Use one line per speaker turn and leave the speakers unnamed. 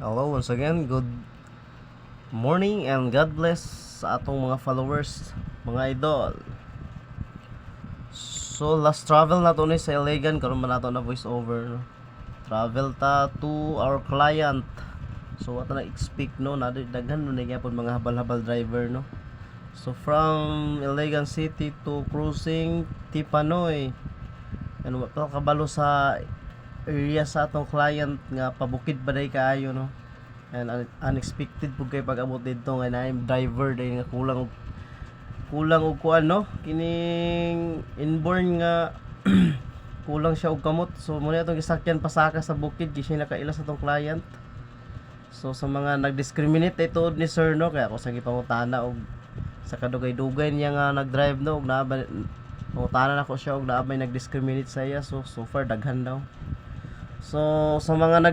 Hello once again, good morning and God bless sa atong mga followers, mga idol. So last travel na to ni sa Iligan, karon man nato na voice over, no? Travel ta to our client. So what na expect, no, na daghan no gyapon mga habal-habal driver, no. So from Iligan City to cruising Tipanoy, and what kabalo sa area sa atong client nga pabukid ba day kaayo, no. And unexpected pud kay pag-abot dito nga naay driver day nga kulang og kuan, no, kining inborn nga kulang siya og kamot. So muna itong gisakyan pasaka sa bukid kay siya nakaila sa atong client. So sa mga nag-discriminate ito ni sir, no, kaya ako sa gipangutana og sa kadugay-dugay niya nga nag-drive, no, og naabay pangutanan ako siya og naabay nag-discriminate sa iya. So far daghan daw. So sa mga